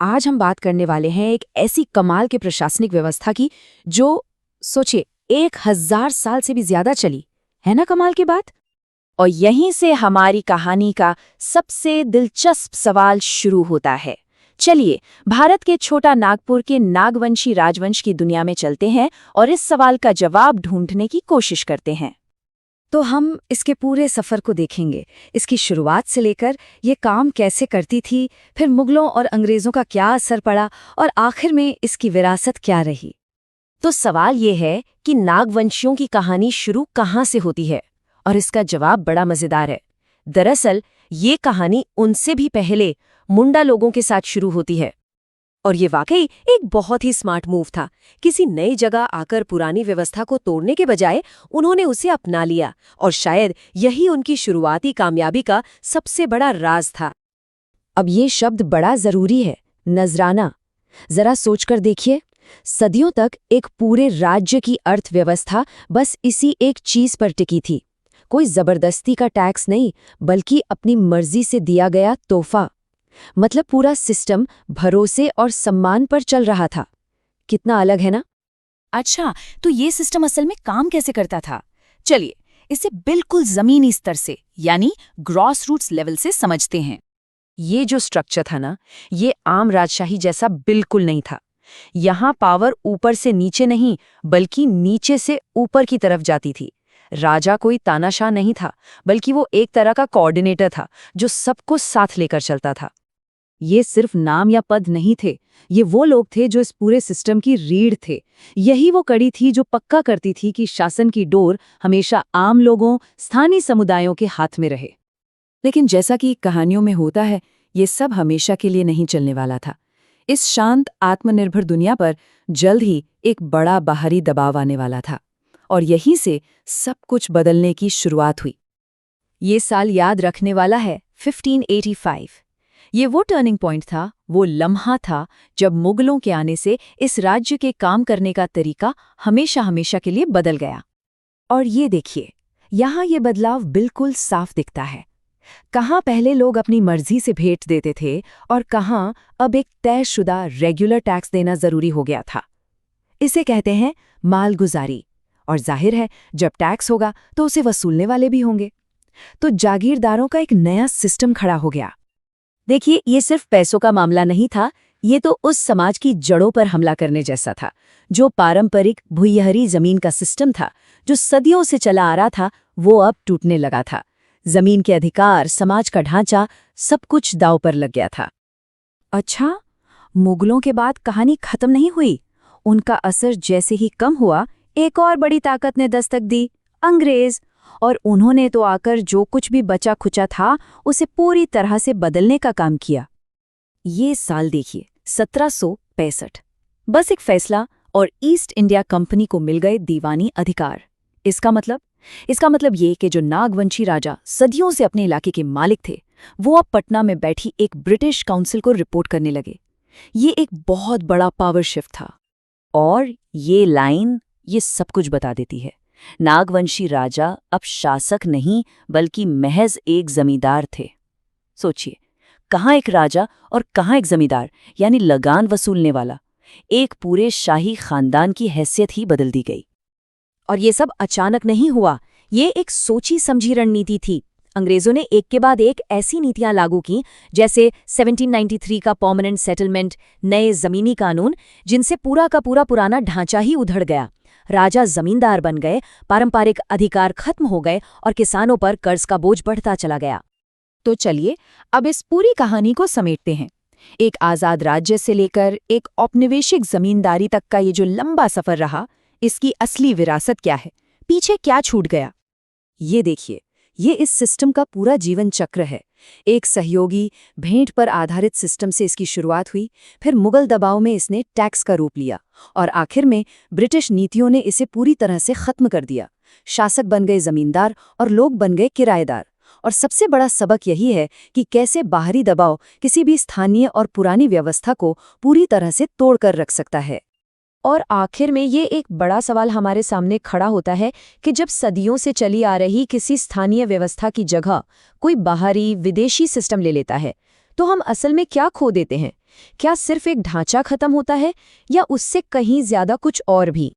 आज हम बात करने वाले हैं एक ऐसी कमाल के प्रशासनिक व्यवस्था की जो, सोचिए, 1000 साल से भी ज्यादा चली। है ना कमाल की बात? और यहीं से हमारी कहानी का सबसे दिलचस्प सवाल शुरू होता है। चलिए, भारत के छोटा नागपुर के नागवंशी राजवंश की दुनिया में चलते हैं और इस सवाल का जवाब ढूंढने की कोशिश करते हैं। तो हम इसके पूरे सफर को देखेंगे, इसकी शुरुआत से लेकर ये काम कैसे करती थी, फिर मुगलों और अंग्रेजों का क्या असर पड़ा और आखिर में इसकी विरासत क्या रही। तो सवाल ये है कि नागवंशियों की कहानी शुरू कहाँ से होती है, और इसका जवाब बड़ा मजेदार है। दरअसल ये कहानी उनसे भी पहले मुंडा लोगों के साथ शुरू होती है। और ये वाकई एक बहुत ही स्मार्ट मूव था। किसी नई जगह आकर पुरानी व्यवस्था को तोड़ने के बजाय उन्होंने उसे अपना लिया, और शायद यही उनकी शुरुआती कामयाबी का सबसे बड़ा राज था। अब ये शब्द बड़ा जरूरी है, नजराना। जरा सोचकर देखिए, सदियों तक एक पूरे राज्य की अर्थव्यवस्था बस इसी एक चीज पर टिकी थी। कोई जबरदस्ती का टैक्स नहीं, बल्कि अपनी मर्जी से दिया गया तोहफा। मतलब पूरा सिस्टम भरोसे और सम्मान पर चल रहा था। कितना अलग है ना? अच्छा, तो ये सिस्टम असल में काम कैसे करता था? चलिए, इसे बिल्कुल जमीनी स्तर से, यानी ग्रॉस रूट्स लेवल से समझते हैं। ये जो स्ट्रक्चर था ना, ये आम राजशाही जैसा बिल्कुल नहीं था। यहाँ पावर ऊपर से नीचे नहीं, बल्कि नीचे से ऊपर की तरफ जाती थी। राजा कोई तानाशाह नहीं था, बल्कि वो एक तरह का कोऑर्डिनेटर था जो सबको साथ लेकर चलता था। ये सिर्फ नाम या पद नहीं थे, ये वो लोग थे जो इस पूरे सिस्टम की रीढ़ थे। यही वो कड़ी थी जो पक्का करती थी कि शासन की डोर हमेशा आम लोगों, स्थानीय समुदायों के हाथ में रहे। लेकिन जैसा कि कहानियों में होता है, ये सब हमेशा के लिए नहीं चलने वाला था। इस शांत आत्मनिर्भर दुनिया पर जल्द ही एक बड़ा बाहरी दबाव आने वाला था, और यहीं से सब कुछ बदलने की शुरुआत हुई। ये साल याद रखने वाला है, 1585। ये वो टर्निंग पॉइंट था, वो लम्हा था जब मुगलों के आने से इस राज्य के काम करने का तरीका हमेशा हमेशा के लिए बदल गया। और ये देखिए, यहाँ ये बदलाव बिल्कुल साफ दिखता है। कहाँ पहले लोग अपनी मर्जी से भेंट देते थे और कहाँ अब एक तयशुदा रेगुलर टैक्स देना जरूरी हो गया था। इसे कहते हैं मालगुजारी। और जाहिर है, जब टैक्स होगा तो उसे वसूलने वाले भी होंगे। तो जागीरदारों का एक नया सिस्टम खड़ा हो गया। देखिए, ये सिर्फ पैसों का मामला नहीं था, ये तो उस समाज की जड़ों पर हमला करने जैसा था। जो पारंपरिक भूयहरी जमीन का सिस्टम था, जो सदियों से चला आ रहा था, वो अब टूटने लगा था। जमीन के अधिकार, समाज का ढांचा, सब कुछ दांव पर लग गया था। अच्छा, मुगलों के बाद कहानी खत्म नहीं हुई। उनका असर जैसे ही कम हुआ, एक और बड़ी ताकत ने दस्तक दी, अंग्रेज। और उन्होंने तो आकर जो कुछ भी बचा खुचा था, उसे पूरी तरह से बदलने का काम किया। ये साल देखिए, 1765। बस एक फैसला और ईस्ट इंडिया कंपनी को मिल गए दीवानी अधिकार। इसका मतलब ये कि जो नागवंशी राजा सदियों से अपने इलाके के मालिक थे, वो अब पटना में बैठी एक ब्रिटिश काउंसिल को रिपोर्ट करने लगे। ये एक बहुत बड़ा पावर शिफ्ट था। और ये लाइन ये सब कुछ बता देती है। नागवंशी राजा अब शासक नहीं, बल्कि महज एक जमींदार थे। सोचिए, कहाँ एक राजा और कहाँ एक जमींदार, यानी लगान वसूलने वाला। एक पूरे शाही खानदान की हैसियत ही बदल दी गई। और ये सब अचानक नहीं हुआ, ये एक सोची समझी रणनीति थी। अंग्रेजों ने एक के बाद एक ऐसी नीतियां लागू की, जैसे 1793 का परमानेंट सेटलमेंट, नए जमीनी कानून, जिनसे पूरा का पूरा पुराना ढांचा ही उधड़ गया। राजा जमींदार बन गए, पारंपरिक अधिकार खत्म हो गए और किसानों पर कर्ज का बोझ बढ़ता चला गया। तो चलिए, अब इस पूरी कहानी को समेटते हैं। एक आजाद राज्य से लेकर एक औपनिवेशिक जमींदारी तक का ये जो लंबा सफर रहा, इसकी असली विरासत क्या है, पीछे क्या छूट गया? ये देखिए, ये इस सिस्टम का पूरा जीवन चक्र है। एक सहयोगी, भेंट पर आधारित सिस्टम से इसकी शुरुआत हुई, फिर मुगल दबाव में इसने टैक्स का रूप लिया, और आखिर में ब्रिटिश नीतियों ने इसे पूरी तरह से खत्म कर दिया। शासक बन गए जमींदार और लोग बन गए किराएदार। और सबसे बड़ा सबक यही है कि कैसे बाहरी दबाव किसी भी स्थानीय और पुरानी व्यवस्था को पूरी तरह से तोड़कर रख सकता है। और आखिर में ये एक बड़ा सवाल हमारे सामने खड़ा होता है कि जब सदियों से चली आ रही किसी स्थानीय व्यवस्था की जगह कोई बाहरी विदेशी सिस्टम ले लेता है, तो हम असल में क्या खो देते हैं? क्या सिर्फ एक ढांचा खत्म होता है या उससे कहीं ज्यादा कुछ और भी?